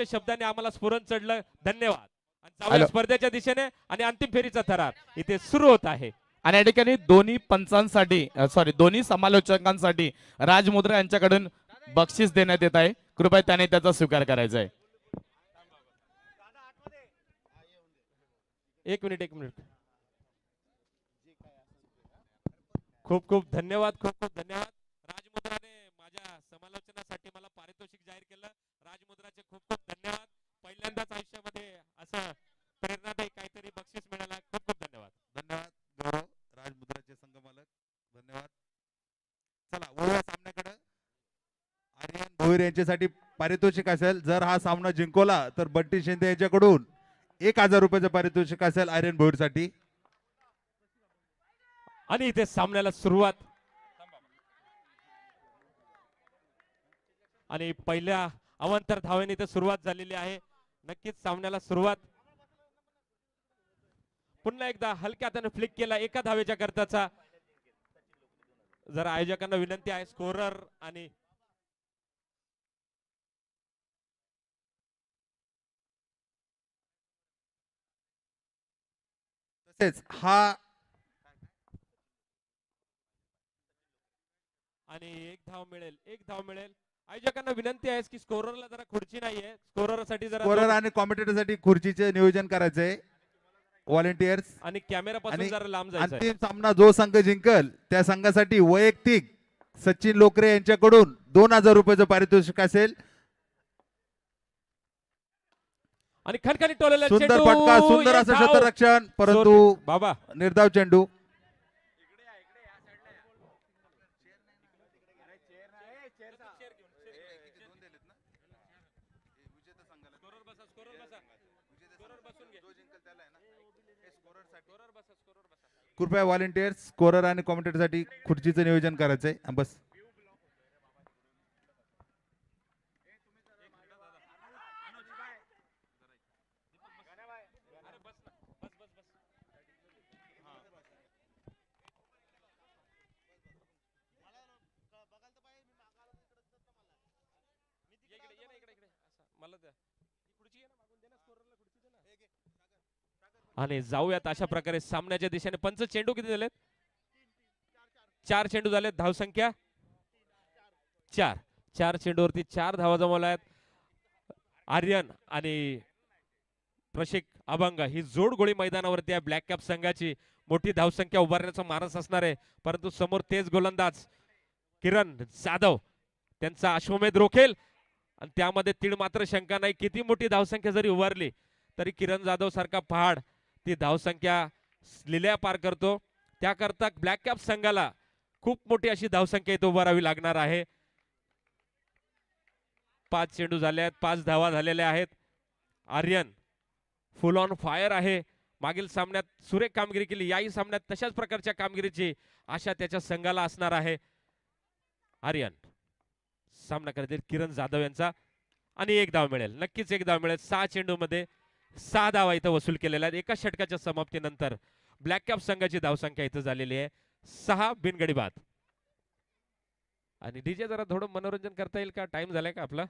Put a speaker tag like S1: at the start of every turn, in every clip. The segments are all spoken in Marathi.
S1: शब्दाने आम्हाला स्फुरण चढलं. धन्यवाद. जाऊया स्पर्धेच्या दिशेने आणि अंतिम फेरीचा थरार इथे सुरू होत आहे.
S2: आणि या ठिकाणी दोन्ही पंचांसाठी दोन्ही समालोचकांसाठी राजमुद्रा यांच्याकडून बक्षीस देण्यात येत आहे. कृपया त्याने त्याचा स्वीकार करायचा आहे.
S1: एक मिनिट. खूप खूप धन्यवाद. राजमुद्राने माझ्या समालोचनासाठी मला पारितोषिक जाहीर केलं. राजमुद्राचे खूप खूप धन्यवाद. पहिल्यांदाच आयुष्यामध्ये असं प्रेरणादायी काहीतरी बक्षीस मिळाला. खूप खूप धन्यवाद.
S3: गौरव राजमुद्राचे संघमालक. धन्यवाद. चला वळूया सामन्याकडे. आर्यन भोईर यांच्यासाठी पारितोषिक असेल. जर हा सामना जिंकवला तर बंटी शिंदे यांच्याकडून 1000 रुपयाचं पारितोषिक असेल आर्यन भोईर साठी.
S1: आणि इथे सामन्याला सुरुवात. आणि पहिल्या अवांतर धावेने इथे सुरुवात झालेली आहे. नक्कीच सामन्याला सुरुवात. पुन्हा एकदा हलक्या हाताने फ्लिक केला एका धावेच्या करताचा. जरा आयोजकांना विनंती आहे स्कोरर आणि
S3: तसेच हा
S1: आणि एक धाव मिळेल. आयोजकांना विनंती आहे की स्कोररला जरा खुर्ची नाहीये. स्कोररसाठी जरा
S3: स्कोरर आणि कॉमेंटेटर साठी खुर्चीचे नियोजन करायचंय. व्हॉलेंटियर्स
S1: आणि कॅमेरा पासून जरा लांब जायचं.
S3: अंतिम सामना जो संघ जिंकल त्या संघासाठी वैयक्तिक सचिन लोकरे यांच्याकडून 2000 रुपयाचं पारितोषिक असेल.
S1: आणि खणखणी टोलेला
S3: सुंदर फटका, सुंदर असं क्षेत्ररक्षण, परंतु
S1: बाबा
S3: निर्धाव चेंडू. कृपया व्हॉलेंटियर्स स्कोरर आणि कॉमेंटेटर साठी खुर्चीचं नियोजन करायचंय. बस
S1: आणि जाऊयात अशा प्रकारे सामन्याच्या दिशेने. पंच चेंडू किती झालेत? 4 चेंडू झालेत. धाव संख्या 4 चेंडूवरती 4 धावा जमवल्या आहेत. आर्यन आणि प्रशिक अभंग ही जोड गोळी मैदानावरती आहे. ब्लॅक कॅप संघाची मोठी धावसंख्या उभारण्याचा मानस असणार आहे. परंतु समोर तेज गोलंदाज किरण जाधव त्यांचा अश्वमेध रोखेल आणि त्यामध्ये तीळ मात्र शंका नाही. किती मोठी धावसंख्या जरी उभारली तरी किरण जाधव सारखा पहाड ती धावसंख्या लिल्या पार करतो. त्याकरता ब्लॅक कॅप संघाला खूप मोठी अशी धावसंख्या इथे उभारावी लागणार आहे. 5 चेंडू झाले आहेत. 5 धावा झालेल्या आहेत. आर्यन फुल ऑन फायर आहे. मागील सामन्यात सुरेख कामगिरी केली. याही सामन्यात तशाच प्रकारच्या कामगिरीची आशा त्याच्या संघाला असणार आहे. आर्यन सामना करतील किरण जाधव यांचा आणि 1 धाव मिळेल. नक्कीच 1 धाव मिळेल. 6 चेंडू मध्ये 6 धावा इथं वसूल केलेल्या आहेत. एका षटकाच्या समाप्तीनंतर ब्लॅक कॅप संघाची धावसंख्या इथं झालेली आहे 6 बिनगडी बाद. आणि डीजे जरा थोडं मनोरंजन करता येईल का? टाइम झालाय का आपला?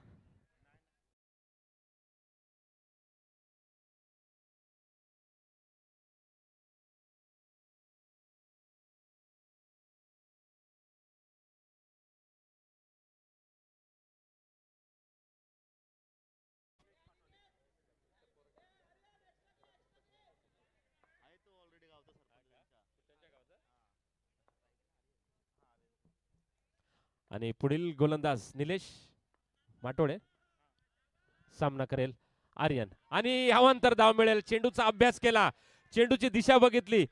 S1: आणि पुढील गोलंदाज निलेश माटोडे सामना करेल आर्यन आणि अवांतर धाव मिळेल. चेंडूचा अभ्यास केला, चेंडूची दिशा बघितली,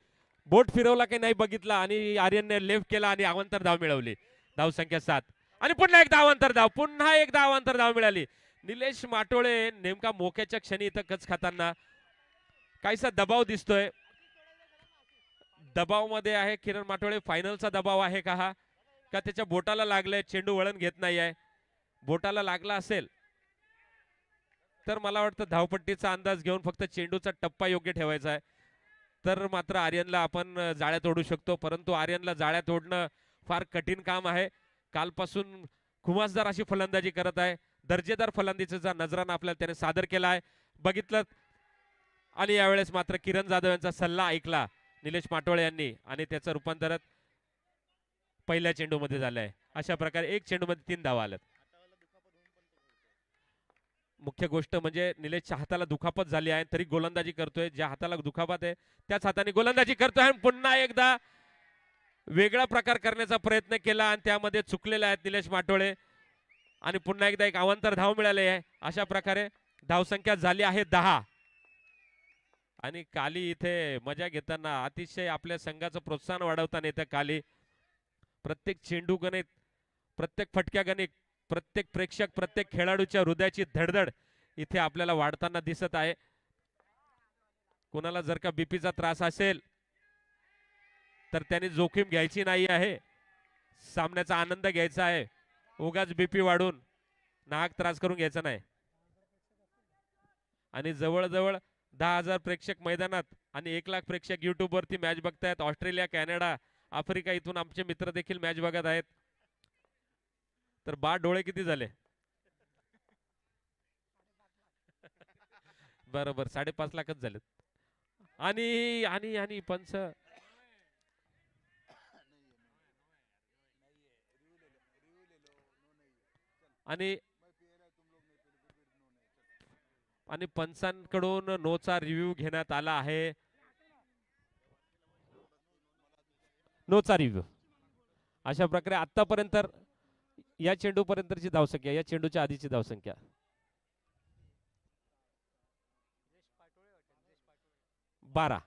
S1: बोट फिरवला की नाही बघितला आणि आर्यनने लेफ्ट केला आणि अवांतर धाव मिळवली. धाव संख्या 7 आणि पुन्हा एक अवांतर धाव, पुन्हा एक अवांतर धाव मिळाली. निलेश माटोळे नेमका मोक्याच्या क्षणी इथं कच खाताना काहीसा दबाव दिसतोय. दबाव मध्ये आहे किरण माटोळे. फायनलचा दबाव आहे का हा? का त्याच्या बोटाला लागलंय? चेंडू वळण घेत नाही आहे. बोटाला लागला असेल तर मला वाटतं धावपट्टीचा अंदाज घेऊन फक्त चेंडूचा टप्पा योग्य ठेवायचा आहे. तर मात्र आर्यनला आपण जाळ्यात ओढू शकतो. परंतु आर्यनला जाळ्यात ओढणं फार कठीण काम आहे. कालपासून खुमासदार अशी फलंदाजी करत आहे. दर्जेदार फलंदाजीचा नजराणा आपल्याला त्याने सादर केला आहे बघितलं. आणि यावेळेस मात्र किरण जाधव यांचा सल्ला ऐकला निलेश माटोळे यांनी आणि त्याचं रूपांतर पहिल्या चेंडूमध्ये झालं आहे. अशा प्रकारे एक चेंडूमध्ये 3 धावा आल्यात. मुख्य गोष्ट म्हणजे निलेशच्या हाताला दुखापत झाली आहे तरी गोलंदाजी करतोय. ज्या हाताला दुखापत आहे त्याच हाताने गोलंदाजी करतोय आणि पुन्हा एकदा वेगळा प्रकार करण्याचा प्रयत्न केला आणि त्यामध्ये चुकलेले आहेत निलेश माटोळे आणि पुन्हा एकदा एक अवांतर धाव मिळाले आहे. अशा प्रकारे धावसंख्या झाली आहे 10. आणि काली इथे मजा घेताना अतिशय आपल्या संघाचं प्रोत्साहन वाढवताना येतं. काली प्रत्येक चेंडू गणित, प्रत्येक फटक्या गणित, प्रत्येक प्रेक्षक, प्रत्येक खेळाडूच्या हृदयाची धडधड इथे आपल्याला वाढताना दिसत आहे. कोणाला जर का बीपीचा त्रास असेल तर त्यांनी जोखीम घ्यायची नाही आहे. सामन्याचा आनंद घ्यायचा आहे. उगाच बीपी वाढून नाहक त्रास करून घ्यायचा नाही. आणि जवळजवळ 10,000 प्रेक्षक मैदानात आणि 1,00,000 प्रेक्षक युट्यूब वरती मॅच बघतायत. ऑस्ट्रेलिया, कॅनडा, आफ्रिका इथून आमचे मित्र देखील मॅच बघत आहेत. तर डोळे किती झाले? बरोबर 5.5 लाखच झालेत. आणि आणि आणि पंच आणि आणि पंचांकडून नोचा रिव्ह्यू घेण्यात आला आहे. नोचा रिव्ह्यू अशा प्रकारे आतापर्यंत या चेंडू पर्यंतची धावसंख्या, या चेंडूच्या आधीची धावसंख्या 12.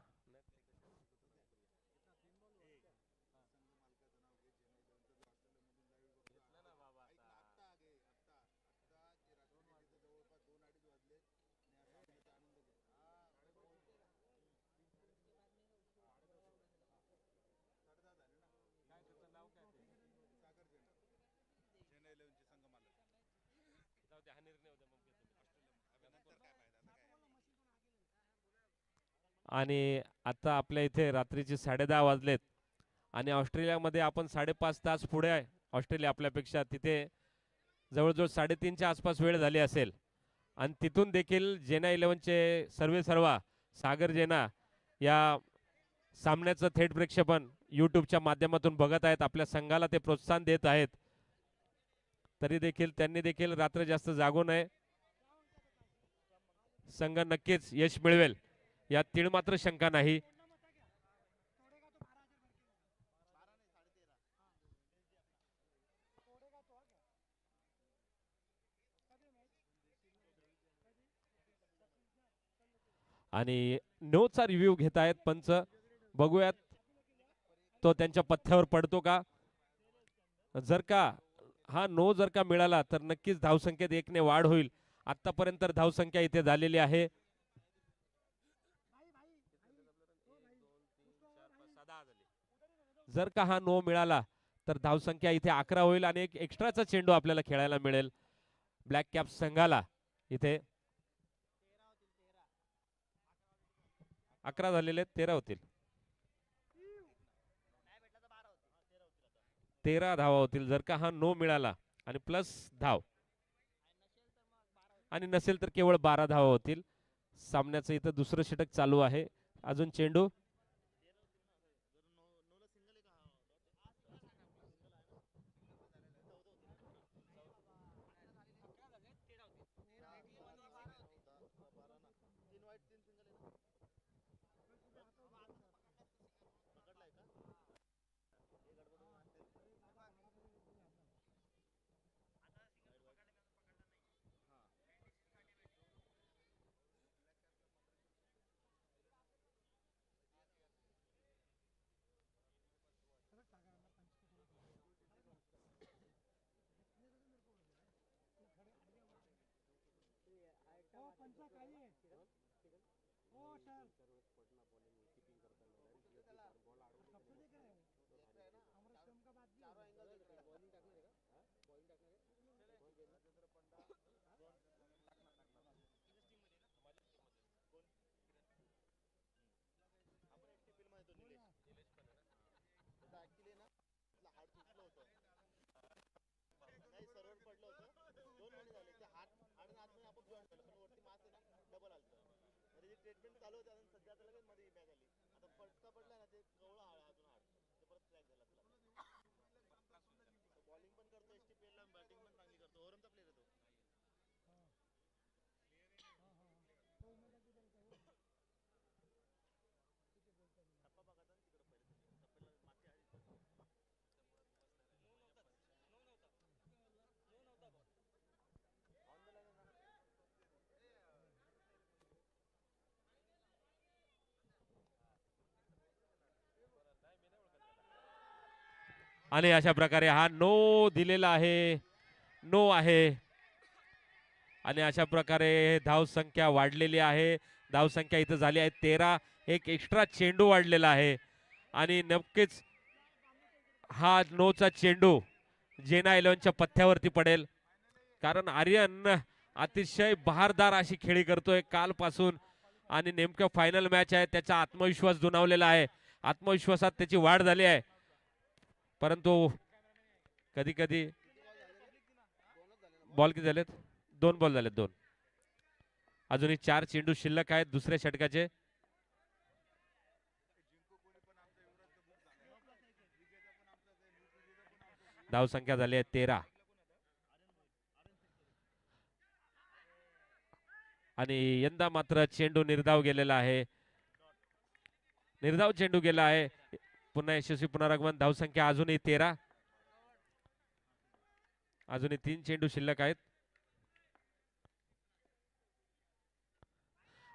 S1: आणि आता आपल्या इथे रात्रीचे 10:30 वाजलेत आणि ऑस्ट्रेलियामध्ये आपण 5.5 तास पुढे आहे. ऑस्ट्रेलिया आपल्यापेक्षा तिथे जवळजवळ 3:30च्या आसपास वेळ झाली असेल आणि तिथून देखील जेना 11चे सर्वा सागर जेना या सामन्याचं थेट प्रक्षेपण यूट्यूबच्या माध्यमातून बघत आहेत. आपल्या संघाला ते प्रोत्साहन देत आहेत. तरी देखील त्यांनी देखील रात्र जास्त जागू नये. संघ नक्कीच यश मिळवेल यात तीळ मात्र शंका नाही. आणि नोचा रिव्ह्यू घेत आहेत पंच. बघूयात तो त्यांच्या पथ्यावर पडतो का. जर का हा नो जर का मिळाला तर नक्कीच धावसंख्येत 1 ने वाढ होईल. आतापर्यंत धावसंख्या इथे झालेली आहे. जर का हा नो मिळाला तर धावसंख्या इथे 11 होईल आणि एक एक्स्ट्राचा चेंडू आपल्याला खेळायला मिळेल ब्लॅक कॅप संघाला. इथे 11 झालेले 13 होतील. 13 धावा होतील जर का हा नो मिळाला आणि प्लस धाव आणि नसेल तर केवळ 12 धावा होतील. सामन्याचं इथं दुसरं षटक चालू आहे. अजून चेंडू आणि अशा प्रकारे हा नो दिलेला आहे, नो आहे. आणि अशा प्रकारे धाव संख्या वाढलेली आहे. धाव संख्या इथं झाली आहे 13. एक एक्स्ट्रा चेंडू वाढलेला आहे आणि नक्कीच हा नोचा चेंडू जेना 11च्या पथ्यावरती पडेल, कारण आर्यन अतिशय बहारदार अशी खेळी करतोय कालपासून आणि नेमकं फायनल मॅच आहे. त्याचा आत्मविश्वास दुणावलेला आहे, आत्मविश्वासात त्याची वाढ झाली आहे. परंतु कधी कधी बॉल किती झालेत? 2 बॉल झालेत, 2. अजूनही 4 चेंडू शिल्लक आहेत दुसऱ्या षटकाचे. धाव संख्या झाली आहे 13 आणि यंदा मात्र चेंडू निर्धाव गेलेला आहे, निर्धाव चेंडू गेला आहे. पुन्हा यशस्वी पुनरागमन. धाव संख्या अजूनही 13. अजूनही 3 चेंडू शिल्लक आहेत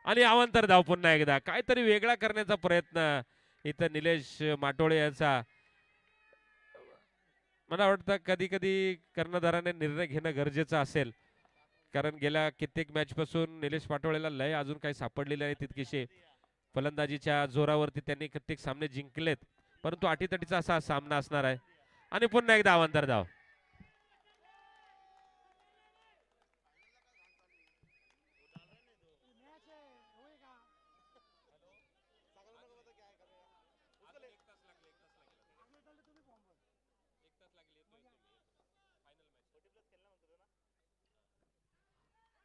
S1: आणि अवांतर धाव. पुन्हा एकदा काहीतरी वेगळा करण्याचा प्रयत्न इथं निलेश माटोळे यांचा. मला वाटतं कधी कधी कर्णधाराने निर्णय घेणं गरजेचं असेल, कारण गेल्या कित्येक मॅच पासून निलेश पाटोळेला लय अजून काही सापडलेले नाही तितकीशे. फलंदाजीच्या जोरावरती त्यांनी कित्येक सामने जिंकलेत, परंतु अटीतटीचा असा सामना असणार आहे. आणि पुन्हा एकदा अवांतर धाव.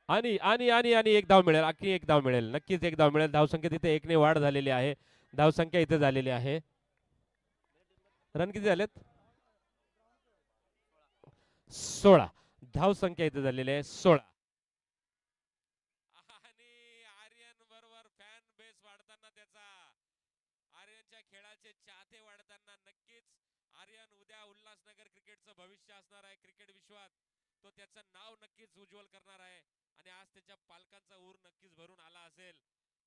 S1: आणि आणि आणि आणि एक धाव मिळेल, आणखी एक धाव मिळेल, नक्कीच एक धाव मिळेल. धावसंख्या तिथे 1 ने वाढ झालेली आहे. धावसंख्या इथे झालेली आहे. रन किती झालेत? 16. धावसंख्या इथे झालेली आहे 16. आणि आर्यन बरोबर फॅन बेस वाढताना त्याचा, आर्यनच्या खेळाचे चाहते वाढताना नक्कीच आर्यन उद्या उल्हासनगर क्रिकेटचं भविष्य असणार आहे. क्रिकेट विश्वात तो त्याचं नाव नक्कीच उज्ज्वल करणार आहे आणि आज त्याच्या पालकांचा ऊर नक्कीच भरून आला असेल,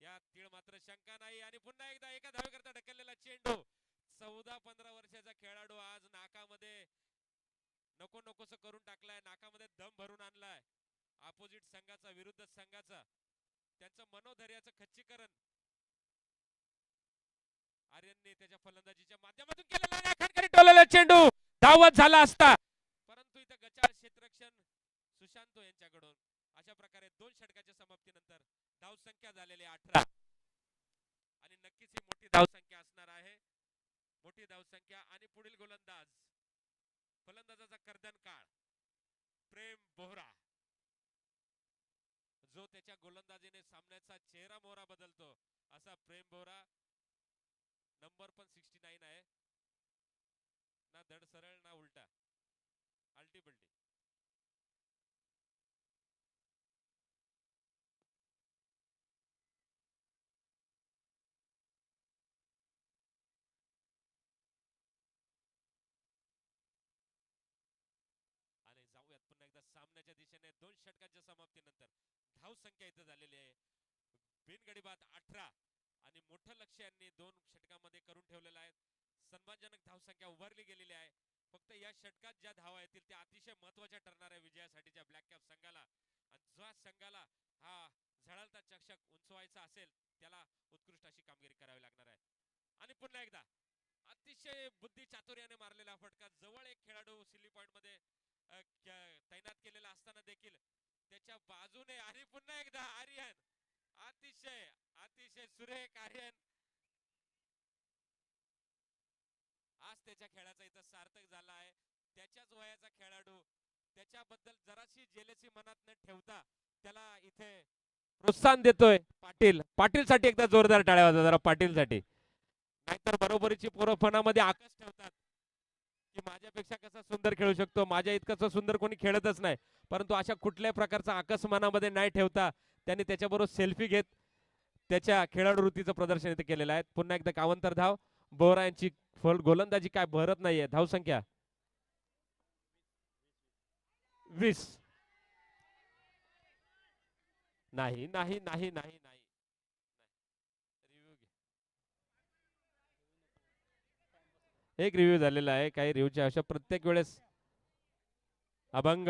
S1: यात तीळ मात्र शंका नाही. आणि पुन्हा एकदा एका धावेकरता ढकललेला चेंडू. 14-15 वर्षाचा खेळाडू आज नाकामध्ये नको नकोस करून टाकलाय, नाकामध्ये दम भरून आणलाय. अपोजिट संघाचा, विरुद्ध संघाचा, त्यांचं मनोधैर्याचं खच्चीकरण आर्यनने त्याच्या फलंदाजीच्या माध्यमातून केलेला आहे. खणखणीत टोललेला चेंडू धावत झाला असता, परंतु इथं गचाळ क्षेत्ररक्षण सुशांतो यांच्याकडून. अशा प्रकारे 2 षटकाच्या समाप्तीनंतर धाव संख्या झालेली 18 आणि नक्कीच ही मोठी धाव संख्या असणार आहे, मोठी धाव संख्या. आणि पुढील गोलंदाज, फलंदाजाचा कर्दन काळ प्रेम बोहरा, जो त्याच्या गोलंदाजीने सामन्याचा चेहरा मोहरा बदलतो असा प्रेम बोहरा. नंबर पण 69 आहे, ना धड सरळ ना उलटा, अल्टी पलटी. आणि जाऊयात पुन्हा एकदा सामन्याच्या दिशेने. 2 षटकांच्या समाप्तीनंतर धाव संख्या इथं झालेली आहे बिनगडीबाद 18 आणि मोठं लक्ष यांनी 2 षटकांमध्ये करून ठेवलेलं आहे. सन्मानजनक धाव संख्या उभारली गेलेली आहे. फक्त या षटकात ज्या धावा येतील त्या अतिशय महत्वाच्या ठरणार आहे विजयासाठीच्या ब्लॅक कॅप संघाला. आणि ज्या संघाला हा झळाळता चषक उंचवायचा असेल त्याला उत्कृष्ट अशी कामगिरी करावी लागणार आहे. आणि पुन्हा एकदा अतिशय बुद्धी चातुर्याने मारलेला फटका. जवळ एक खेळाडू सिली पॉइंट मध्ये तैनात केलेला असताना देखील त्याच्या बाजूने. आणि पुन्हा एकदा आर्यन, अतिशय अतिशय सुरेख आर्यन. आज त्याच्या खेळाचा इथं सार्थक झाला आहे. त्याच्याच वयाचा खेळाडू त्याच्याबद्दल जराशी जेलसी मनात न ठेवता त्याला इथे प्रोत्साहन देतोय. पाटील पाटील साठी एकदा जोरदार टाळ्या वाजवा जरा पाटील साठी. नाहीतर बरोबरीची पोरफणामध्ये आकस ठेवतात की माझ्यापेक्षा कसा सुंदर खेळू शकतो, माझ्या इतकं सुंदर कोणी खेळतच नाही. परंतु अशा कुठल्याही प्रकारचा आकस मनामध्ये नाही ठेवता त्यांनी त्याच्याबरोबर सेल्फी घेत त्याच्या खेळाडू वृत्तीचं प्रदर्शन इथे केलेलं आहे. पुन्हा एकदा कावंतर धाव. बोरा यांची गोलंदाजी काय भरत नाहीये. धाव संख्या 20. नाही नाही नाही नाही नाही. एक रिव्ह्यू झालेला आहे. काही रिव्ह्यूच्या अशा प्रत्येक वेळेस अभंग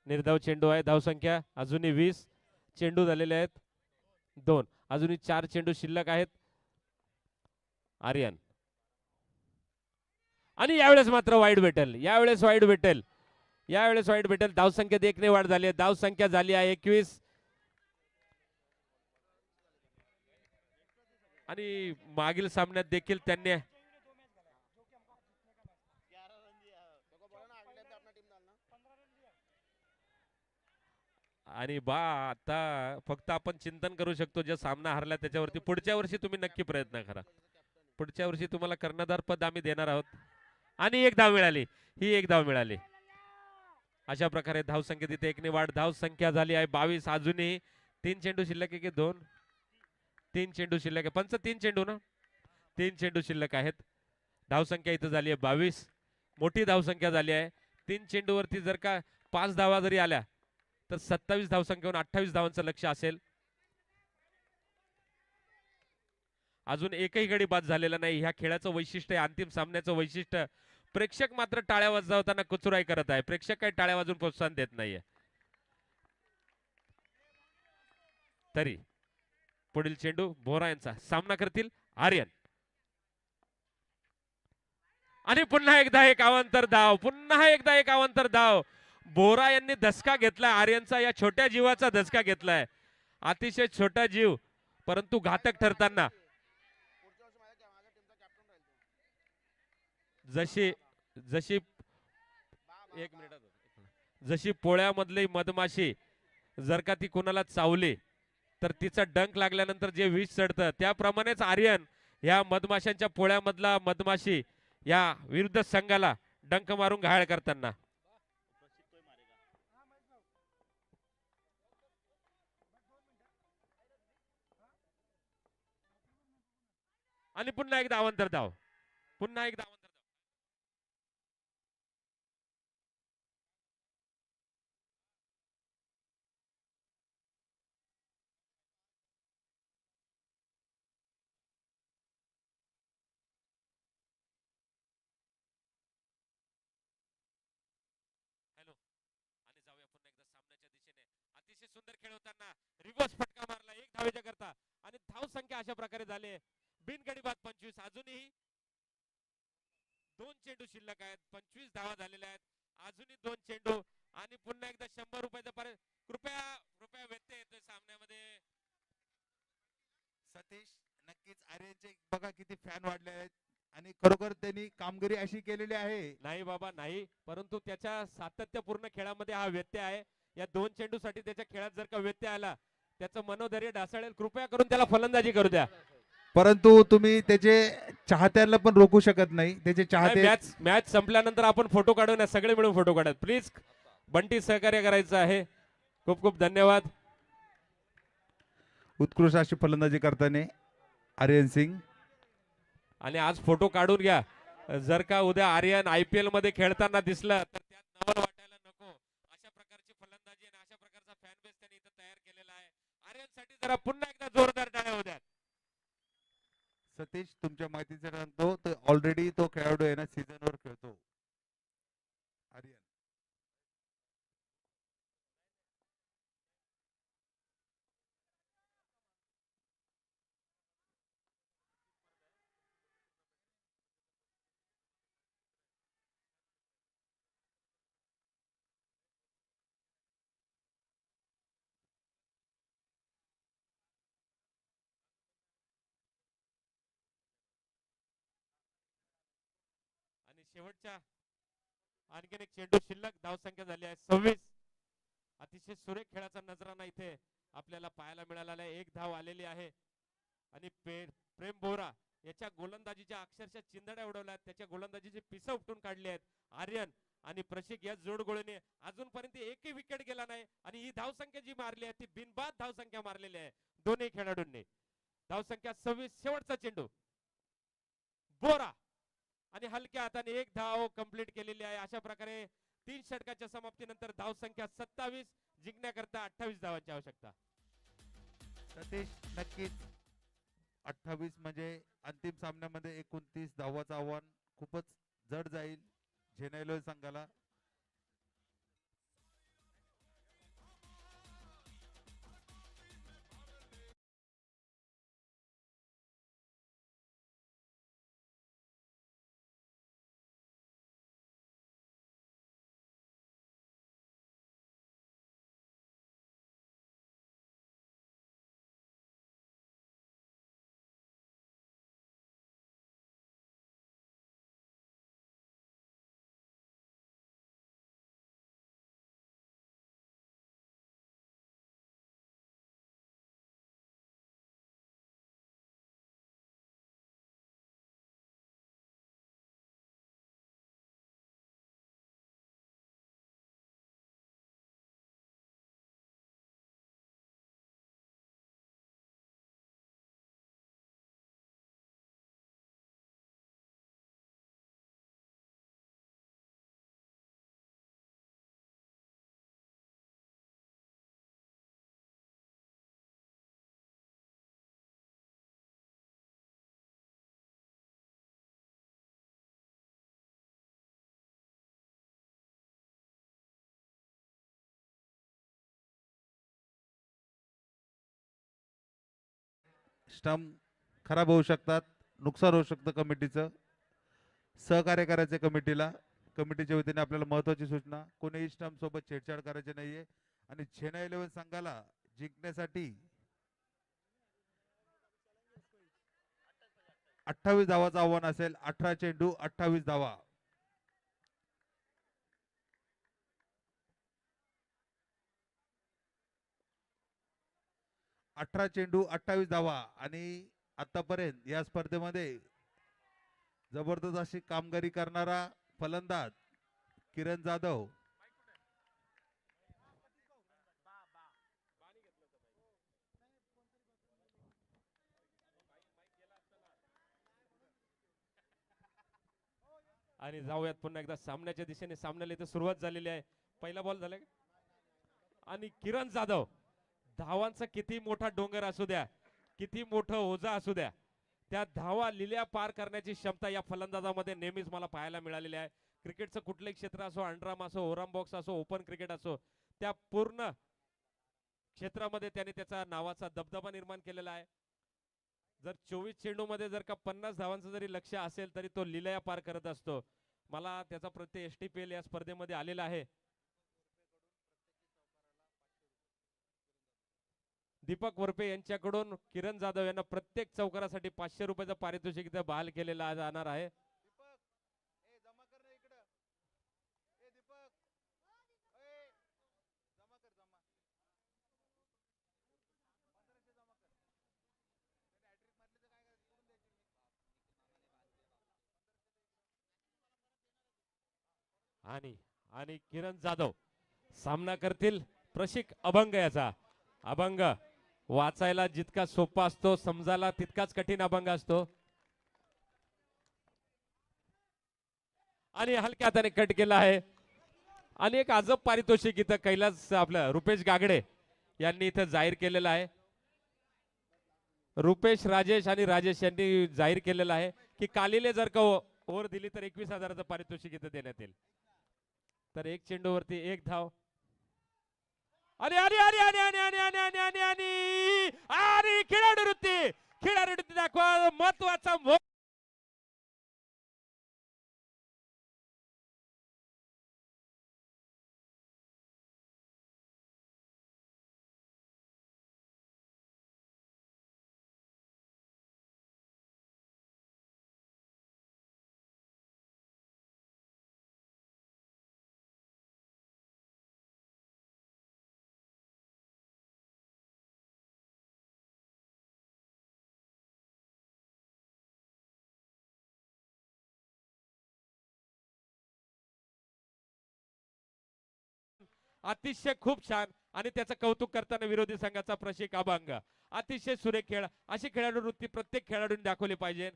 S1: निर्धाव चेंडू आहे. धावसंख्या अजूनही 20. चेंडू झालेले आहेत 2. अजूनही 4 चेंडू शिल्लक आहेत. आर्यन आणि यावेळेस मात्र वाईड भेटेल. यावेळेस वाईड भेटेल. यावेळेस वाईड भेटेल. धावसंख्येत 1 ने वाढ झाली आहे. धावसंख्या झाली आहे 21. आणि मागील सामन्यात देखील त्यांनी आणि बा आता फक्त आपण चिंतन करू शकतो जे सामना हरला त्याच्यावरती. पुढच्या वर्षी तुम्ही नक्की प्रयत्न करा. पुढच्या वर्षी तुम्हाला कर्णधार पद आम्ही देणार आहोत. आणि एक धाव मिळाली. ही एक धाव मिळाली. अशा प्रकारे धावसंख्येत इथे 1 ने वाढ. धावसंख्या झाली आहे 22. अजूनही 3 चेंडू शिल्लक आहे की 2? 3 चेंडू शिल्लक आहे. 3 चेंडू ना? 3 चेंडू शिल्लक आहेत. धावसंख्या इथं झाली आहे 22. मोठी धावसंख्या झाली आहे. 3 चेंडूवरती जर का 5 धावा जरी आल्या तर 27 धावसंख्येहून 28 धावांचं लक्ष असेल. अजून एकही गडी बाद झालेला नाही. ह्या खेळाचं वैशिष्ट्य आहे. अंतिम सामन्याचं वैशिष्ट्य. प्रेक्षक मात्र टाळ्या वाजवताना कुचुराई करत आहे. प्रेक्षक काही टाळ्या वाजून प्रोत्साहन देत नाहीये. तरी पुढील चेंडू बोरा यांचा सामना करतील आर्यन. आणि पुन्हा एकदा एक अवांतर धाव. पुन्हा एकदा एक अवांतर धाव. बोरा यांनी धसका घेतलाय आर्यनचा. या छोट्या जीवाचा धसका घेतलाय. अतिशय छोटा जीव परंतु घातक ठरताना. जशी जशी एक मिनिट जशी पोळ्यामधली मधमाशी जर का ती कोणाला चावली तर तिचा डंक लागल्यानंतर जे विष चढतं त्याप्रमाणेच आर्यन या मधमाशांच्या पोळ्यामधला मधमाशी या विरुद्ध संघाला डंक मारून घायल करताना. आणि पुन्हा एकदा अवांतर धाव. पुन्हा एकदा अवांतर धाव. हॅलो. आणि जाऊया पुन्हा एकदा सामन्याच्या दिशेने. अतिशय सुंदर खेळ होताना रिव्हर्स फटका मारला 1 धावेच्या करता. आणि धाव संख्या अशा प्रकारे झाली. बिनगडी बाद 25. अजूनही 2 चेंडू शिल्लक आहेत. 25 धावा झालेल्या आहेत. अजूनही 2 चेंडू आणि पुन्हा एकदा 100 रुपयाचा कृपया कृपया व्यत्यय येतोय सामन्यामध्ये.
S3: सतीश नक्कीच आर्यनचे बघा किती फॅन वाढले आहेत आणि खरोखर त्यांनी कामगिरी अशी केलेली आहे.
S1: नाही बाबा नाही. परंतु त्याच्या सातत्यपूर्ण खेळामध्ये हा व्यत्यय आहे. या 2 चेंडूसाठी त्याच्या खेळात जर का व्यत्यय आला त्याचं मनोधैर्य ढासळेल. कृपया करून त्याला फलंदाजी करू द्या.
S3: परंतु तुम्ही त्याचे चाहत्यांना पण रोखू शकत नाही. त्याचे चाहते
S1: मॅच संपल्यानंतर आपण फोटो काढू ना. सगळे मिळून फोटो काढत प्लीज. बंटी सहकार्य करायचं आहे. खूप खूप धन्यवाद.
S3: उत्कृष्ट अशी फलंदाजी करताना आर्यन सिंग.
S1: आणि आज फोटो काढून घ्या. जर का उद्या आर्यन IPL मध्ये खेळताना दिसलं तर त्यात नवल वाटायला नको. अशा प्रकारची फलंदाजी आणि अशा प्रकारचा फॅन बेस त्यांनी इथं तयार केलेला आहे. आर्यन साठी जरा पुन्हा एकदा जोरदार टाळ्या होऊ द्या.
S3: सतीश तुमच्या माहितीचा सांगतो तर ऑलरेडी तो खेळाडू आहे ना सीझन वर खेळतो आर्यन.
S1: आणि शेवटच्या आणखीन एक चेंडू शिल्लक. धावसंख्या झाली आहे 26. अतिशय सुरेख खेळाचा नजराणा इथे आपल्याला पाहायला मिळालेला आहे. एक धाव आलेली आहे आणि प्रेम बोरा याच्या गोलंदाजीच्या अक्षरशः चिंधड्या उडवल्या आहेत. त्याच्या गोलंदाजीची पिसं उपटून काढली आहेत. आर्यन आणि प्रशिक या जोडगोळीने अजूनपर्यंत एकही विकेट गेला नाही आणि ही धावसंख्या जी मारली आहे ती बिनबाद धावसंख्या मारलेली आहे दोन्ही खेळाडूंनी. धावसंख्या 26. शेवटचा चेंडू बोरा आणि हलक्या हाताने एक धाव कंप्लीट केलेली आहे. अशा प्रकारे 3 षटकाच्या समाप्तीनंतर धावसंख्या 27, जिंकण्याकरता 28 धावांची आवश्यकता.
S3: सतीश, नक्कीच 28 म्हणजे अंतिम सामन्यामध्ये 29 धावाचं आव्हान खूपच जड जाईल झेनेलो संघाला. स्टंप खराब होऊ शकतात, नुकसान होऊ शकतं कमिटीचं. सहकार्य करायचे कमिटीला. कमिटीच्या वतीने आपल्याला महत्वाची सूचना, कोणीही स्टंप सोबत छेडछाड करायची नाहीये आणि चेन्नई 11 संघाला जिंकण्यासाठी 28 धावाचं आव्हान असेल. 18 चेंडू 28 धावा. 18 चेंडू 28 धावा आणि आतापर्यंत या स्पर्धेमध्ये जबरदस्त अशी कामगिरी करणारा फलंदाज किरण जाधव.
S1: आणि जाऊयात पुन्हा एकदा सामन्याच्या दिशेने. सामन्याला इथे सुरुवात झालेली आहे. पहिला बॉल झाला आणि किरण जाधव, धावांचा किती मोठा डोंगर असू द्या, किती मोठं ओझा असू द्या, त्या धावा लिल्या पार करण्याची क्षमता या फलंदाजामध्ये नेहमीच मला पाहायला मिळालेली आहे. क्रिकेटचं कुठलंही क्षेत्र असो, अंडराम असो, ओरम बॉक्स असो, ओपन क्रिकेट असो, त्या पूर्ण क्षेत्रामध्ये त्याने त्याचा नावाचा दबदबा निर्माण केलेला आहे. जर 24 चेंडू मध्ये जर का 50 धावांचं जरी लक्ष असेल तरी तो लिलया पार करत असतो. मला त्याचा प्रत्यय STPL या स्पर्धेमध्ये आलेला आहे. दीपक वरपे यांच्याकडून किरण जाधव यांना प्रत्येक चौकारासाठी 500 रुपयाचं पारितोषिक इथे बहाल केलेला जाणार आहे. आणि आणि किरण जाधव सामना करतील प्रशिक अभंग याचा. अभंग वाचायला जितका सोपा असतो, समजायला तितकाच कठीण अभंग असतो. आणि हलक्या हाताने कट केला आहे. आणि एक अजब पारितोषिक इथं कैलास आपलं रुपेश गागडे यांनी इथं जाहीर केलेलं आहे. रुपेश, राजेश आणि राजेश यांनी जाहीर केलेलं आहे की कालीले जर का ओव्हर दिली तर 21,000चं पारितोषिक इथं देण्यात येईल. तर एक चेंडूवरती एक धाव. आणि आणि आणि आणि आणि आणि आणि आणि आणि आणि आणि खेळाडू वृत्ती दाखवा महत्वाचा अतिशय खूप छान आणि त्याचं कौतुक करताना विरोधी संघाचा प्रशिक अभंग. अतिशय सुरेख खेळ. अशी खेळाडू वृत्ती प्रत्येक खेळाडूंनी दाखवली पाहिजे.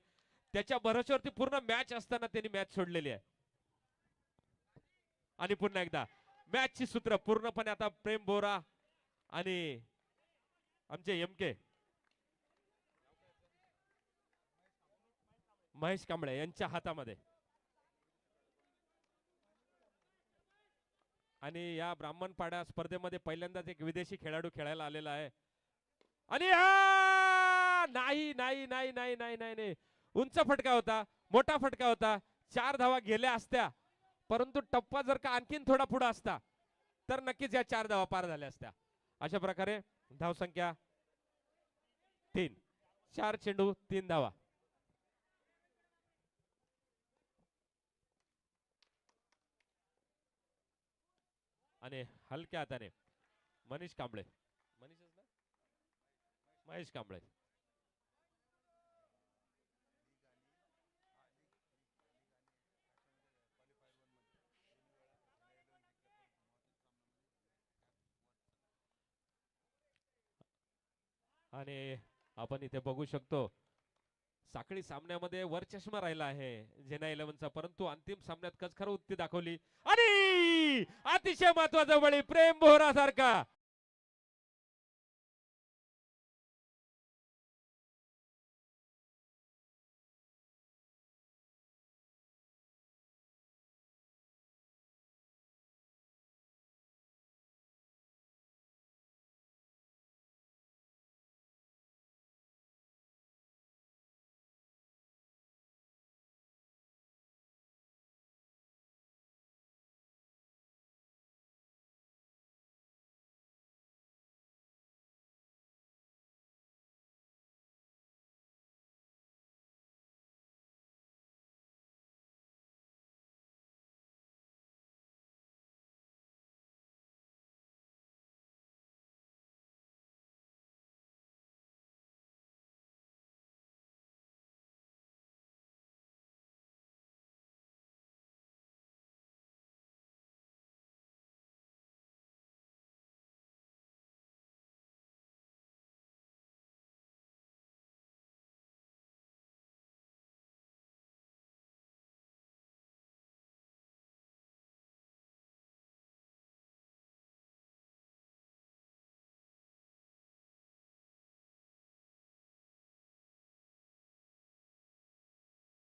S1: त्याच्या भरोश्यावरती पूर्ण मॅच असताना त्यांनी मॅच सोडलेली आहे. आणि पुन्हा एकदा मॅचची सूत्र पूर्णपणे आता प्रेम बोरा आणि आमचे एमके महेश कांबळे यांच्या हातामध्ये. आणि या ब्राह्मणपाडा स्पर्धेमध्ये पहिल्यांदाच एक विदेशी खेळाडू खेळायला आलेला आहे. आणि नाही नाही नाही नाही नाही नाही नाही उंच फटका होता, मोठा फटका होता. 4 धावा गेल्या असत्या, परंतु टप्पा जर का आणखीन थोडा पुढे असता तर नक्कीच या 4 धावा पार झाल्या असत्या. अशा प्रकारे धावसंख्या 3. 4 चेंडू 3 धावा. आणि हलक्या हाताने मनीष कांबळे महेश कांबळे आणि आपण इथे बघू शकतो साखळी सामन्यामध्ये वर चष्मा राहिला आहे जेना 11चा, परंतु अंतिम सामन्यात कचखर उत्ती दाखवली आणि अतिशय महत्वाचा बळी प्रेम बोहरा सारखा.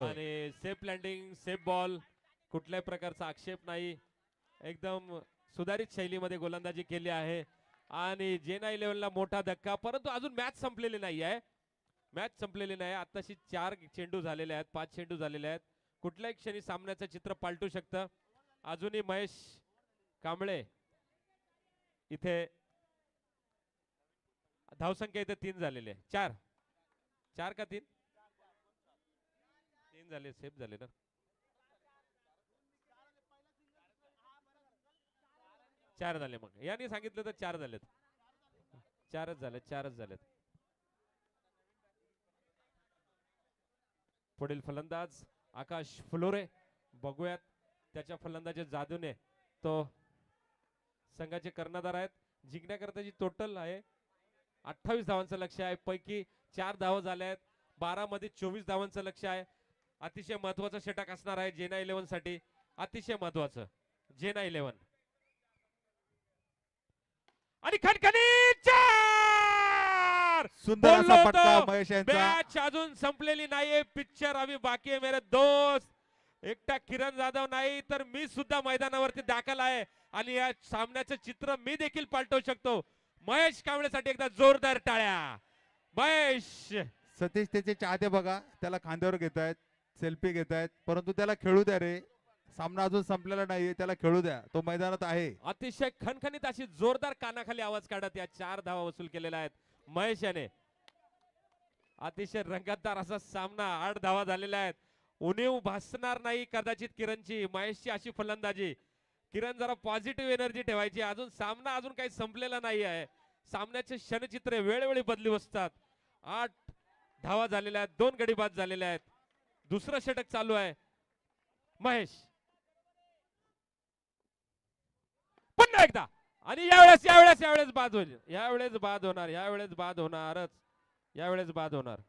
S1: आणि सेफ लँडिंग, सेफ बॉल, कुठल्याही प्रकारचा आक्षेप नाही. एकदम सुधारित शैलीमध्ये गोलंदाजी केली आहे. आणि जेना 11ला मोठा धक्का, परंतु अजून मॅच संपलेली नाही आहे. मॅच संपलेली नाही. आताशी 4 चेंडू झालेले आहेत, 5 चेंडू झालेले आहेत. कुठल्याही क्षणी सामन्याचं चित्र पालटू शकतं. अजूनही महेश कांबळे इथे धावसंख्या इथे 3 झालेली आहे. 4 का 3 झाले, सेफ झाले ना. 4 झाले. मग यांनी सांगितलं तर 4 झालेत. 4च झालेत. पुढील फलंदाज आकाश फुलोरे. बघूयात त्याच्या फलंदाजी जादूने तो संघाचे कर्णधार आहेत. जिंकण्याकरताची टोटल आहे 28 धावांचं लक्ष्य आहे. पैकी 4 धावा झाल्या आहेत. 12 मध्ये 24 धावांचं लक्ष्य आहे. अतिशय महत्वाचं षटक असणार आहे जेना 11 साठी. अतिशय महत्वाचं जेना 11. आणि खणखणीत 4.
S3: सुंदर असा फटका महेश यांचा.
S1: मॅच अजून संपलेली नाहीये. पिक्चर अभी बाकी आहे मेरे दोस्त. एकटा किरण जाधव नाही तर मी सुद्धा मैदानावरती दाखल आहे आणि या सामन्याचं चित्र मी देखील पालटवू शकतो. महेश कांबळेसाठी एकदा जोरदार टाळ्या. महेश.
S3: सतीश त्याचे चाहते बघा, त्याला खांद्यावर घेत आहेत, सेल्फी घेत आहेत, परंतु त्याला खेळू द्या रे. सामना अजून संपलेला नाहीये, त्याला खेळू द्या. तो मैदानात आहे.
S1: अतिशय खणखणीत अशी जोरदार कानाखाली आवाज काढत या 4 धावा वसूल केलेल्या आहेत महेश याने. अतिशय रंगतदार असा सामना. 8 धावा झालेल्या आहेत. उणीव भासणार नाही कदाचित किरणची. महेशची अशी फलंदाजी. किरण जरा पॉझिटिव्ह एनर्जी ठेवायची. अजून सामना अजून काही संपलेला नाही आहे. सामन्याचे क्षणचित्र वेळोवेळी बदलू असतात. 8 धावा झालेल्या आहेत. 2 गडी बाद झालेले आहेत. दुसरं षटक चालू आहे. महेश पुन्हा एकदा आणि यावेळेस बाद होईल. यावेळेस बाद होणार. यावेळेस बाद होणारच. यावेळेस बाद होणार.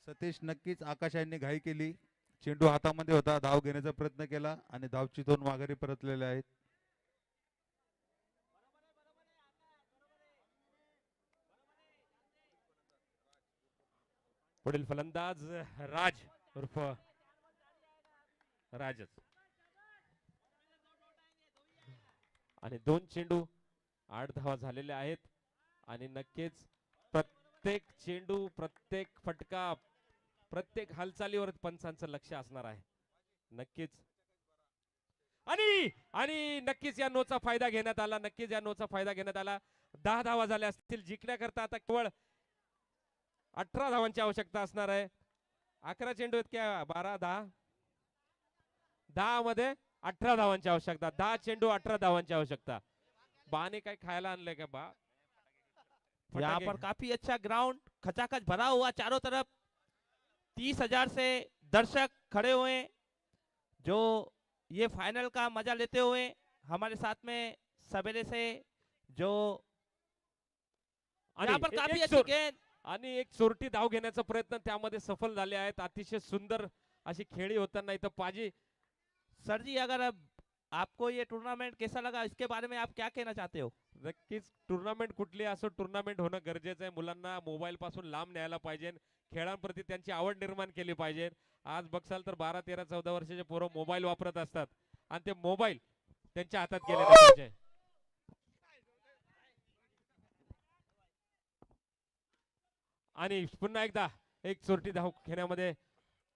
S3: सतीश नक्कीच आकाश यांनी घाई केली. चेंडू हातामध्ये होता, धाव घेण्याचा प्रयत्न केला आणि धावची दोन माघारी परतलेले आहेत.
S1: पुढील फलंदाज राज उर्फ राजच. आणि 2 चेंडू 8 धावा झालेल्या आहेत. आणि नक्कीच प्रत्येक चेंडू, प्रत्येक फटका, प्रत्येक हालचालीवर पंचांचं लक्ष असणार आहे. नक्कीच. आणि आणि नक्कीच या नोचा फायदा घेण्यात आला. नक्कीच या नोचा फायदा घेण्यात आला. 10 धावा झाल्या असतील. जिंकण्याकरता आता केवळ 18 धावांची आवश्यकता असणार आहे. 11 चेंडू आहेत क्या? 12 10 10 मध्ये 18 धावांची आवश्यकता. 10 चेंडू 18 धावांची आवश्यकता. बाने काय खायला आणलंय का बा?
S4: यहाँ पर काफी अच्छा ग्राउंड खचाखच भरा हुआ, चारों तरफ 30,000 से दर्शक खड़े हुए जो ये फाइनल का मजा लेते हुए हमारे साथ में सवेरे से जो यहाँ पर काफी अच्छी गेंद
S1: आणि एक चोरटी धाव घेण्याचा प्रयत्न त्यामध्ये सफल झाले आहेत. अतिशय सुंदर अशी खेळी होताना इथं पाजी.
S4: सर जी, अगर अब आपको ये टूर्नामेंट कैसा लगा, इसके बारे में आप क्या कहना चाहते हो?
S1: नक्कीच टूर्नामेंट कुठली असो, टूर्नामेंट होणं गरजेचं आहे. मुलांना मोबाईल पासून लांब न्यायला पाहिजे. खेळांप्रती त्यांची आवड निर्माण केली पाहिजे. आज बघसाल तर 12 13 14 वर्षाचे पोरं मोबाईल वापरत असतात आणि ते मोबाईल त्यांच्या हातात गेले नाही पाहिजे. आणि पुन्हा एकदा एक चोरटी धाव घेण्यामध्ये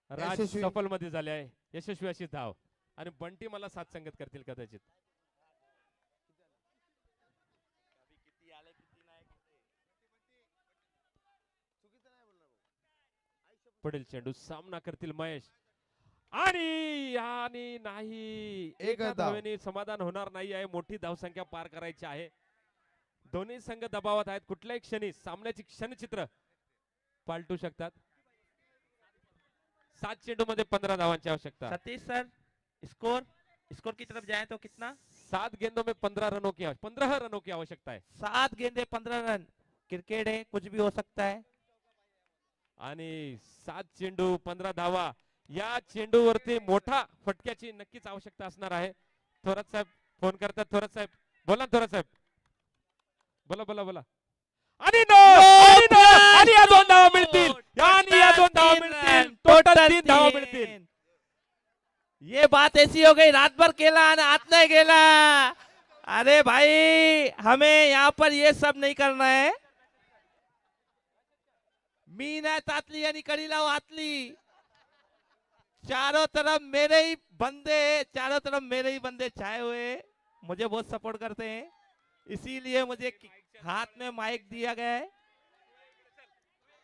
S1: राज
S5: यशस्वी.
S1: सफल मध्ये झाले आहे. यशस्वी अशी धाव. आणि बंटी मला साथ संगत करतील कदाचित. पुढील चेंडू सामना करतील महेश. आणि नाही, एका
S5: धाव.
S1: धावेने समाधान होणार नाही आहे. मोठी धावसंख्या पार करायची आहे. दोन्ही संघ दबावात आहेत. कुठल्याही क्षणी सामन्याची क्षणचित्र पालटू शकतात. 7 चेंडू मध्ये 15 धावांची आवश्यकता.
S4: सतीश सर, स्कोर स्कोर की तरफ जाए तो कितना?
S1: 7 गेंदों में 15 रनों की 15 रनों की आवश्यकता है.
S4: 7 गेंदे 15 रन. क्रिकेट है, कुछ भी हो सकता है.
S1: आणि 7 चेंडू 15 धावा. या चेंडूवरती मोठा फटक्याची नक्कीच आवश्यकता असणार आहे. थोरात साहेब फोन करतात. थोरात साहेब बोला. थोरात साहेब बोला बोला बोला. आणि या 2 धावा मिळतील. आणि या 2 धावा मिळतील. टोटल 3 धावा मिळतील.
S4: ये बात ऐसी हो गई, रात भर केला आणि आत नाही गेला. अरे भाई, हमें यहाँ पर ये सब नहीं करना है. मी नाही तातली आणि कडी लाव आतली. चारों तरफ मेरे ही बंदे छाए हुए, मुझे बहुत सपोर्ट करते हैं. इसीलिए मुझे हाथ में माइक दिया गया है.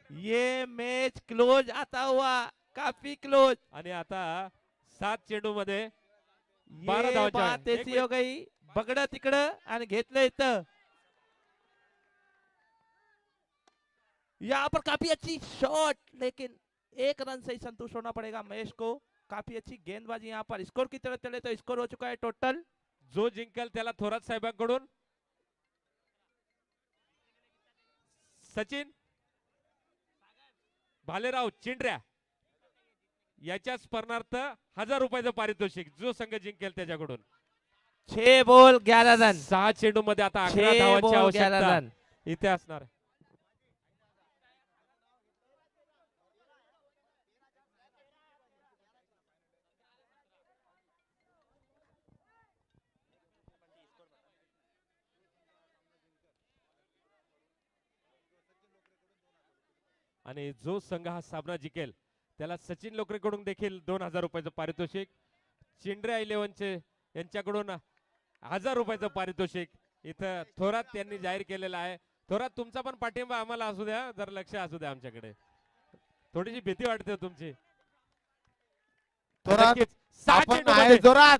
S4: ये मैच क्लोज आता हुआ, काफी क्लोज.
S1: आणि आता 7 चेंडू मध्ये
S4: ये
S1: 12 धावांची
S4: बात
S1: आहे.
S4: ऐसी हो गई, बगड तिकडं आणि घेतलं इथं. यहाँ पर काफी अच्छी शॉट, लेकिन 1 रन से ही संतुष्ट होना पड़ेगा महेश को. काफी अच्छी गेंदबाजी यहाँ पर. स्कोर की तरफ चले तो स्कोर हो चुका है टोटल.
S1: जो जिंकल त्याला थोरात साहेबांकडून सचिन भालेराव चिंड्र्या याच्या स्मरणार्थ 1000 रुपयाचं पारितोषिक जो संघ जिंकेल त्याच्याकडून.
S4: 6 बॉल 11 रन.
S1: 6 चेंडू मध्ये आता 11
S4: 6
S1: धावांची
S4: बॉल 11
S1: आवश्यकता
S4: रन.
S1: इथे असणार आहे. आणि जो संघ हा सामना जिंकेल त्याला सचिन लोकरेकडून देखील 2000 रुपयाचं पारितोषिक. चिंड्र्या 11चे यांच्याकडून 1000 रुपयाचं पारितोषिक इथं थोरात यांनी जाहीर केलेलं आहे. थोरात तुमचा पण पाठिंबा आम्हाला असू द्या, जर लक्ष असू द्या आमच्याकडे. थोडीशी भीती वाटते तुमची.
S5: थोरात,
S1: नक्कीच. 6
S5: आपण आहे
S1: चेंडूमध्ये
S5: जोरात.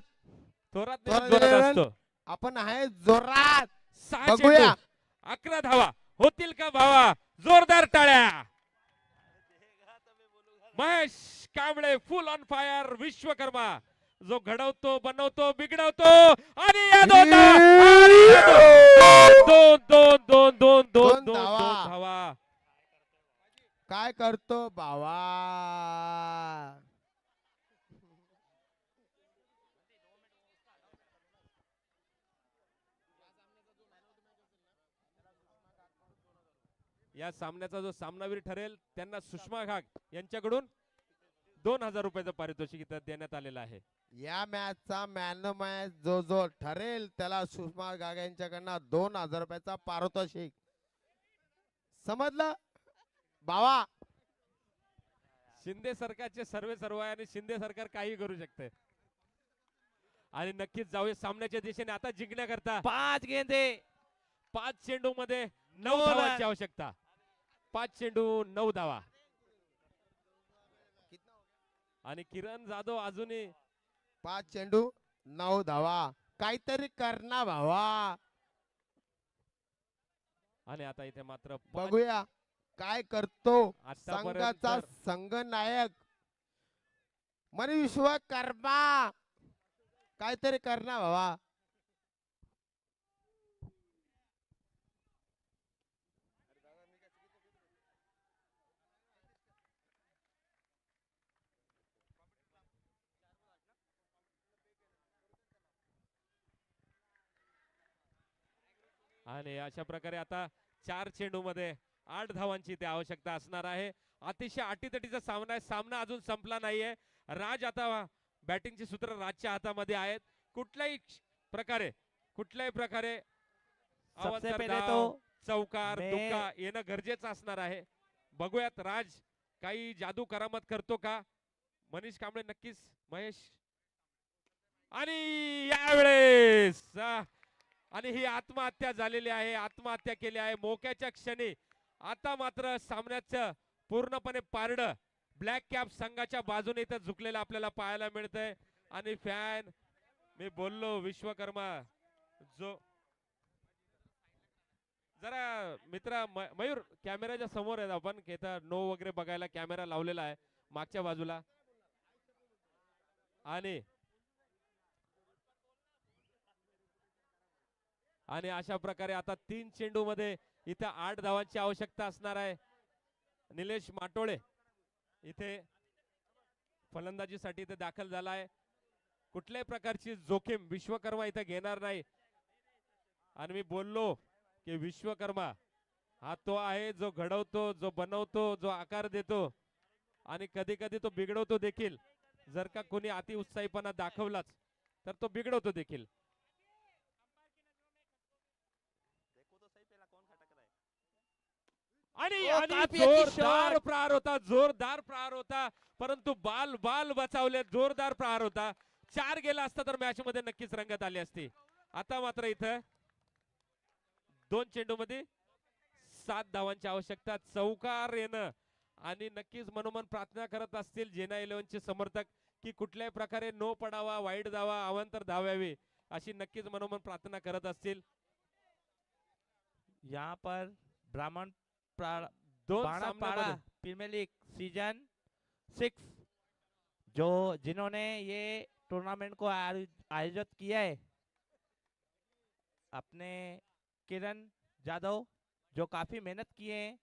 S1: थोरात
S5: थोरात
S1: जोरात
S5: निवेदन.
S1: असतो.
S5: आपण आहे जोरात.
S1: 6
S5: बघूया.
S1: चेंडू 11 धावा होतील का भावा? जोरदार टाळ्या. महेश कांबळे फुल ऑन फायर. विश्वकर्मा जो घडवतो बनवतो बिघडवतो आणि या दोन दोन दोन दोन दोन दोन
S5: दोन
S1: दोन
S5: धावा.
S1: दोन धावा.
S5: काय करतो बाबा.
S1: या सामन्याचा जो सामनावीर ठरेल त्यांना सुषमा घाग यांच्याकडून 2000 रुपयाचं पारितोषिक इथं देण्यात आलेलं आहे.
S5: या मॅचचा मॅन ऑफ मॅच जो जो ठरेल त्याला सुषमा गाग यांच्याकडनं 2000 रुपयाचा पारितोषिक. समजलं बाबा.
S1: शिंदे सरकारचे सर्व आहे आणि शिंदे सरकार काही करू शकते. आणि नक्कीच जाऊया सामन्याच्या दिशेने आता जिंकण्याकरता
S4: 5 गेंदे
S1: 5 चेंडू मध्ये 9
S4: 9
S1: धावांची
S4: रन.
S1: आवश्यकता. 5 चेंडू 9 धावा. आणि किरण जाधव अजूनही
S5: 5 चेंडू 9 धावा. काहीतरी करना भावा.
S1: आणि आता इथे मात्र
S5: बघूया काय करतो
S1: आतापर्यंत
S5: संघाचा संघनायक मनी विश्वकर्मा. काहीतरी करना भावा.
S1: आणि अशा प्रकारे आता 4 चेंडू मध्ये 8 धावांची इथे आवश्यकता असणार आहे. अतिशय अटीतटीचा सामना आहे. सामना अजून संपला नाहीये. राज आता बॅटिंगची सूत्र राजच्या हातामध्ये आहेत. कुठल्याही प्रकारे
S4: सबसे
S1: अवांतर
S4: पहले
S1: धाव,
S4: तो
S1: चौकार
S4: मैं-
S1: दुक्का येणं गरजेचं असणार आहे. बघूयात राज काही जादू करामत करतो का. मनीष कांबळे नक्कीच. महेश आणि यावेळेस आणि ही आत्महत्या झालेली आहे. आत्महत्या केली आहे मोक्याच्या क्षणी. आता मात्र सामन्याचं पूर्णपणे पारड ब्लॅक कॅप संघाच्या बाजूने इथं झुकलेलं आपल्याला पाहायला मिळतंय. आणि फॅन मी बोललो विश्वकर्मा जो जरा मित्रा मयूर कॅमेऱ्याच्या समोर आहेत आपण इथं नो वगैरे बघायला कॅमेरा लावलेला आहे मागच्या बाजूला. आणि अशा प्रकारे आता 3 चेंडू मध्ये इथे 8 धावांची आवश्यकता असणार आहे. निलेश माटोळे इथे फलंदाजीसाठी इथे दाखल झाला आहे. कुठल्याही प्रकारची जोखीम विश्वकर्मा इथे घेणार नाही. आणि मी बोललो की विश्वकर्मा हा तो आहे जो घडवतो, जो बनवतो, जो आकार देतो आणि कधी कधी तो बिघडवतो देखील. जर का कोणी अति उत्साहीपणा दाखवलाच तर तो बिघडवतो देखील. आणि
S4: काफी अच्छी
S1: जोरदार
S4: शॉट.
S1: प्रहार होता परंतु बाल बचावले. जोरदार प्रहार होता. 4 गेला असता तर मॅच मध्ये नक्कीच रंगत आली असती. आता मात्र इथं 2 चेंडू मध्ये 7 धावांची आवश्यकता. चौकार येणं आणि नक्कीच मनोमन प्रार्थना करत असतील जेना 11 चे समर्थक की कुठल्याही प्रकारे नो पडावा, वाईट धावा, अवांतर धावावी अशी नक्कीच मनोमन प्रार्थना करत असतील.
S4: यहाँ पर ब्राह्मण
S1: 2
S4: बाणापाड़ा
S1: सामन्यामध्ये
S4: प्रीमियर लीग सीजन 6 जिन्होंने ये टूर्नामेंट को आयोजित किया है अपने किरण जाधव जो काफी मेहनत किए हैं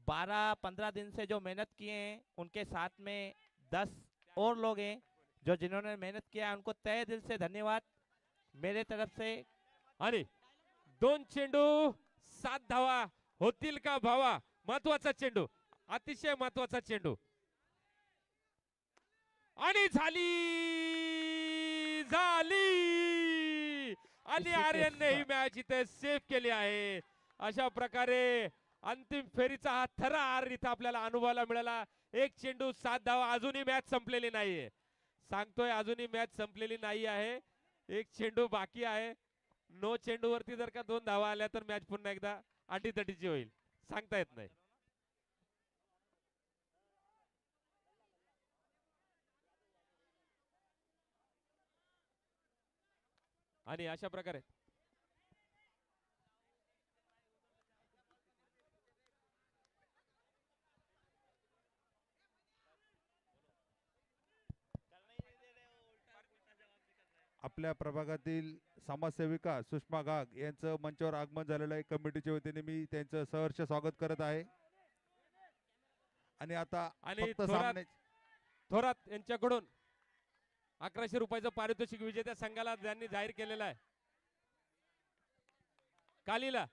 S4: 12-15 दिन से जो मेहनत किए हैं उनके साथ में 10 और लोग हैं जो जिन्होंने मेहनत किया है उनको तहे दिल से धन्यवाद मेरे तरफ से.
S1: आणि 2 चेंडू 7 धावा होतील का भावा. महत्वाचा चेंडू, अतिशय महत्वाचा चेंडू आणि झाली आणि आर्यनने ही मॅच इथे सेव्ह केली आहे. अशा प्रकारे अंतिम फेरीचा हा थरार इथं आपल्याला अनुभवायला मिळाला. 1 चेंडू 7 धावा. अजूनही मॅच संपलेली नाहीये. सांगतोय अजूनही मॅच संपलेली नाही आहे. 1 चेंडू बाकी आहे. 9 चेंडू वरती जर का 2 धावा आल्या तर मॅच पुन्हा एकदा अटीतटीची होईल. सांगता येत नाही. आणि अशा प्रकारे
S3: आपल्या प्रभागातील समाजसेविका सुषमा गाग यांचं मंचावर आगमन झालेलं आहे. कमिटीच्या वतीने मी त्यांचं सहर्ष स्वागत करत आहे. आणि आता
S1: आणि
S3: फक्त सामने
S1: थोरात यांच्याकडून 1100 रुपयाचं पारितोषिक विजेत्या संघाला त्यांनी जाहीर केलेलं आहे. कालीला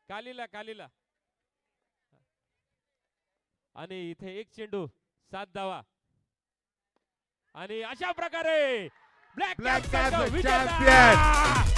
S1: कालीला कालीला आणि इथे एक चेंडू 7 धावा आणि अशा प्रकारे ब्लॅक
S3: Black
S1: कॅप
S3: Caps
S1: विजेता
S3: champion.